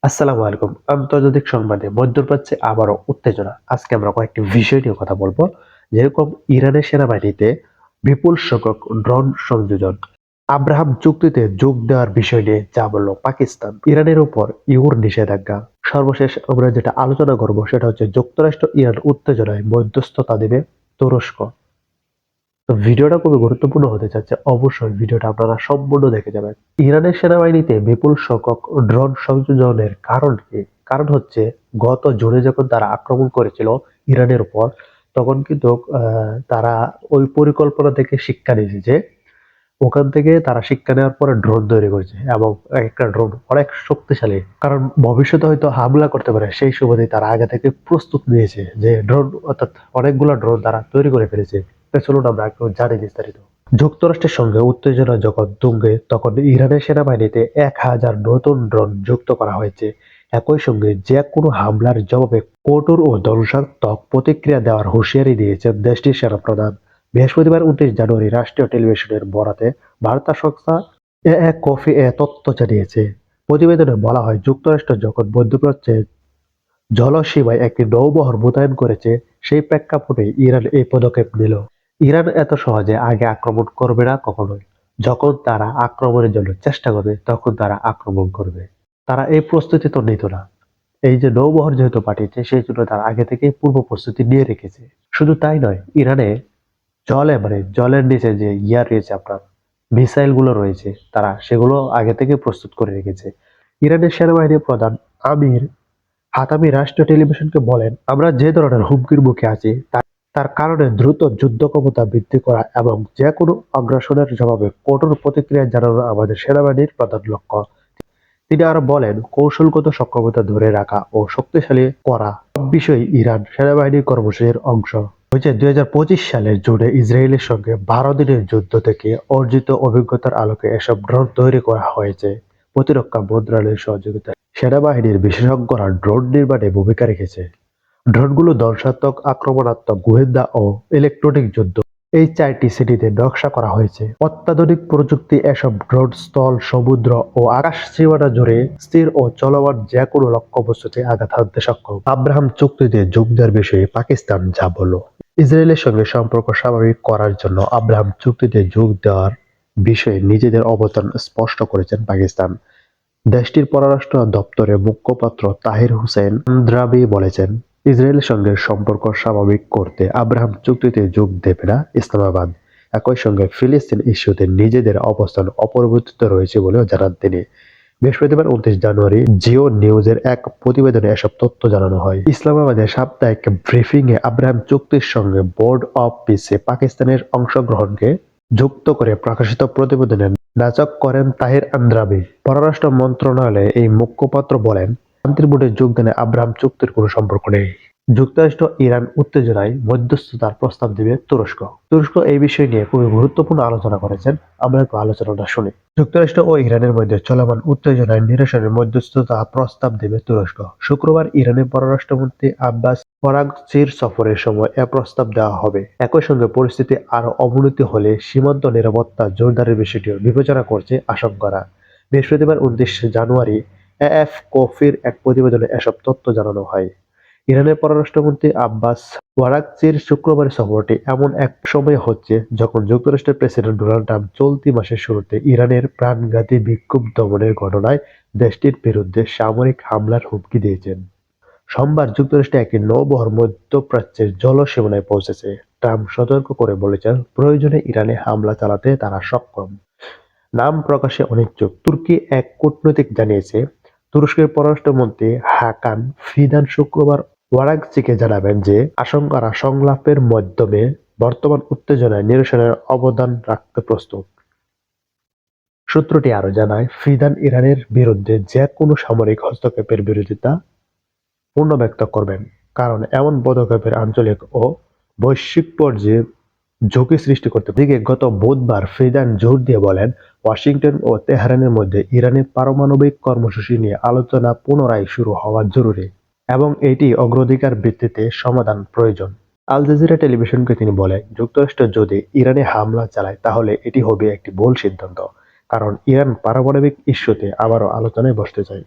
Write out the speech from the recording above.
আসসালামু আলাইকুম। আন্তর্জাতিক সংবাদে মধ্যপ্রাচ্যে আবারও উত্তেজনা। আজকে আমরা কয়েকটি বিষয় নিয়ে কথা বলবো। যেরকম ইরানের সেনাবাহিনীতে বিপুল সংখ্যক ড্রোন সংযোজন, আব্রাহাম চুক্তিতে যোগ দেওয়ার বিষয় নিয়ে যা বলল পাকিস্তান, ইরানের উপর ইউর নিষেধাজ্ঞা। সর্বশেষ আমরা যেটা আলোচনা করব সেটা হচ্ছে যুক্তরাষ্ট্র ইরান উত্তেজনায় মধ্যস্থতা দেবে তুরস্ক। তো ভিডিওটা খুবই গুরুত্বপূর্ণ হতে যাচ্ছে, অবশ্যই ভিডিওটা আপনারা সম্পূর্ণ দেখে যাবেন। ইরানের সেনাবাহিনীতে বিপুল সংখ্যক ড্রোন সংযোজনের কারণ কি? কারণ হচ্ছে গত জুনে যখন তারা আক্রমণ করেছিল ইরানের উপর, তখন কিন্তু তারা ওই পরিকল্পনা থেকে শিক্ষা নিয়েছে যে ওখান থেকে তারা শিক্ষা নেওয়ার পরে ড্রোন তৈরি করেছে এবং একটা ড্রোন অনেক শক্তিশালী, কারণ ভবিষ্যতে হয়তো হামলা করতে পারে, সেই সুবাদে তারা আগে থেকে প্রস্তুত নিয়েছে যে ড্রোন, অর্থাৎ অনেকগুলো ড্রোন তারা তৈরি করে ফেলেছে। তো চলুন আমরা একটু জানি বিস্তারিত। যুক্তরাষ্ট্রের সঙ্গে উত্তেজনা যখন তুঙ্গে, তখন ইরানের সেনাবাহিনীতে 1000 নতুন ড্রোন যুক্ত করা হয়েছে। একই সঙ্গে যে কোনো হামলার জবাবে কঠোর ও ধ্বংসাত্মক প্রতিক্রিয়া দেওয়ার হুঁশিয়ারি দিয়েছেন দেশটির সেনাপ্রধান। বৃহস্পতিবার 29 জানুয়ারি রাষ্ট্রীয় টেলিভিশনের বরাতে বার্তা সংস্থা এএফপি এ তথ্য জানিয়েছে। প্রতিবেদনে বলা হয়, যুক্তরাষ্ট্র যখন মধ্যপ্রাচ্যে জলসীমায় একটি নৌবহর মোতায়েন করেছে, সেই প্রেক্ষাপটে ইরান এই পদক্ষেপ নিল। ইরান এত সহজে আগে আক্রমণ করবে না কখনোই। যখন তারা আক্রমণের জন্য চেষ্টা করবে তখন তারা আক্রমণ করবে। তারা এই প্রস্তুতি তো নিত না। এই যে নৌবহর যেহেতু পাঠিয়েছে, সেই জন্য তারা আগে থেকে পূর্ব প্রস্তুতি নিয়ে রেখেছে। শুধু তাই নয়, ইরানে জলের নিচে যে রয়েছে আপনার মিসাইল গুলো রয়েছে, তারা সেগুলো আগে থেকে প্রস্তুত করে রেখেছে। ইরানের সেনাবাহিনীর প্রধান আমির হাতামি রাষ্ট্রীয় টেলিভিশনকে বলেন, আমরা যে ধরনের হুমকির মুখে আছি তার কারণে দ্রুত যুদ্ধ ক্ষমতা বৃদ্ধি করা এবং যে কোনো আগ্রাসনের জবাবে কঠোর প্রতিক্রিয়া জানানো আমাদের সেনাবাহিনীর প্রধান লক্ষ্য। তিনি আরো বলেন, কৌশলগত সক্ষমতা ধরে রাখা ও শক্তিশালী করা সব বিষয় ইরান সেনাবাহিনীর কর্মসূচির অংশ। 2025 সালের জুনে ইসরায়েলের সঙ্গে 12 দিনের যুদ্ধ থেকে অর্জিত অভিজ্ঞতার আলোকে এসব ড্রোন তৈরি করা হয়েছে। প্রতিরক্ষা মন্ত্রণালয়ের সহযোগিতায় সেনাবাহিনীর বিশেষজ্ঞরা ড্রোন নির্মাণে ভূমিকা রেখেছে। ড্রোনগুলো ধ্বংসাত্মক, আক্রমণাত্মক, গোয়েন্দা ও ইলেকট্রনিক যুদ্ধ, এই 4টি শ্রেণীতে নকশা করা হয়েছে। অত্যাধুনিক প্রযুক্তি এসব ড্রোন স্থল, সমুদ্র ও আকাশ সীমানা জুড়ে স্থির ও চলমান যে কোনো লক্ষ্যবস্তুতে আঘাত হানতে সক্ষম। আব্রাহাম চুক্তিতে যোগ দেওয়ার বিষয়ে পাকিস্তান যা বলল। ইসরায়েলের সঙ্গে সম্পর্ক স্বাভাবিক করার জন্য আব্রাহাম চুক্তিতে যোগ দেওয়ার বিষয়ে নিজেদের অবস্থান স্পষ্ট করেছেন পাকিস্তান। দেশটির পররাষ্ট্র দপ্তরের মুখপাত্র তাহির হুসেন আন্দ্রাবি বলেছেন, ইসরায়েলের সঙ্গে সম্পর্ক স্বাভাবিক করতে আব্রাহাম চুক্তিতে যোগ দেবে না ইসলামাবাদ। একই সঙ্গে ফিলিস্তিন ইস্যুতে নিজেদের অবস্থান অপরিবর্তিত রয়েছে বলেও জানান তিনি। বৃহস্পতিবার 29 জানুয়ারি জিও নিউজের এক প্রতিবেদনে এসব তথ্য জানানো হয়। ইসলামাবাদের সাপ্তাহিক ব্রিফিংয়ে আব্রাহাম চুক্তির সঙ্গে বোর্ড অব পিসে পাকিস্তানের অংশগ্রহণকে যুক্ত করে প্রকাশিত প্রতিবেদনে নাকচ করেন তাহির আন্দ্রাবি। পররাষ্ট্র মন্ত্রণালয়ে এই মুখপাত্র বলেন, শান্তির বোর্ডে যোগদানে আব্রাহাম চুক্তির কোনো সম্পর্ক নেই। যুক্তরাষ্ট্র ইরান উত্তেজনায় মধ্যস্থতার প্রস্তাব দিবে তুরস্ক। তুরস্ক এই বিষয় নিয়ে খুবই গুরুত্বপূর্ণ আলোচনা করেছেন। আমরা একটু আলোচনাটা শুনি। যুক্তরাষ্ট্র ও ইরানের মধ্যে চলমান উত্তেজনায় নিরসনের মধ্যস্থতা প্রস্তাব দেবে তুরস্ক। শুক্রবার ইরানের পররাষ্ট্রমন্ত্রী আব্বাস আরাগচির সফরের সময় এ প্রস্তাব দেওয়া হবে। একই সঙ্গে পরিস্থিতি আরো অবনতি হলে সীমান্ত নিরাপত্তা জোরদারের বিষয়টিও বিবেচনা করছে আশঙ্কারা। বৃহস্পতিবার 29 জানুয়ারি এএফপির এক প্রতিবেদনে এসব তথ্য জানানো হয়। ইরানের পররাষ্ট্রমন্ত্রী আব্বাস আরাগচির শুক্রবারের সফরটি এমন এক সময় হচ্ছে যখন যুক্তরাষ্ট্রের প্রেসিডেন্ট ডোনাল্ড ট্রাম্প চলতি মাসের শুরুতে ইরানের প্রাণঘাতী বিক্ষোভ দমনের ঘটনায় দেশটির বিরুদ্ধে সামরিক হামলার হুমকি দিয়েছেন। সোমবার যুক্তরাষ্ট্রে একটি নৌবহর মধ্যপ্রাচ্যের জলসীমানায় পৌঁছেছে। ট্রাম্প সতর্ক করে বলেছেন, প্রয়োজনে ইরানে হামলা চালাতে তারা সক্ষম। নাম প্রকাশে অনিচ্ছুক তুর্কি এক কূটনৈতিক জানিয়েছে, তুরস্কের পররাষ্ট্রমন্ত্রী হাকান ফিদান শুক্রবার ওয়ারাগচিকে জানাবেন যে আশঙ্কারা সংলাপের মাধ্যমে বর্তমান উত্তেজনায় নিরসনের অবদান রাখতে প্রস্তুত। সূত্রটি আরো জানায়, ফিদান ইরানের বিরুদ্ধে যে কোনো সামরিক হস্তক্ষেপের বিরোধিতা পূর্ণ ব্যক্ত করবেন, কারণ এমন পদক্ষেপের আঞ্চলিক ও বৈশ্বিক পর্যায়ে ঝুঁকি সৃষ্টি করতে পারে। এদিকে গত বুধবার ফিদান জোর দিয়ে বলেন, ওয়াশিংটন ও তেহরানের মধ্যে ইরানের পারমাণবিক কর্মসূচি নিয়ে আলোচনা পুনরায় শুরু হওয়া জরুরি এবং এটি অগ্রাধিকার ভিত্তিতে সমাধান প্রয়োজন। আল জাজিরা টেলিভিশনকে তিনি বলেন, যুক্তরাষ্ট্র যদি ইরানে হামলা চালায় তাহলে এটি হবে একটি ভুল সিদ্ধান্ত, কারণ ইরান পারমাণবিক ইস্যুতে আবারও আলোচনায় বসতে চায়।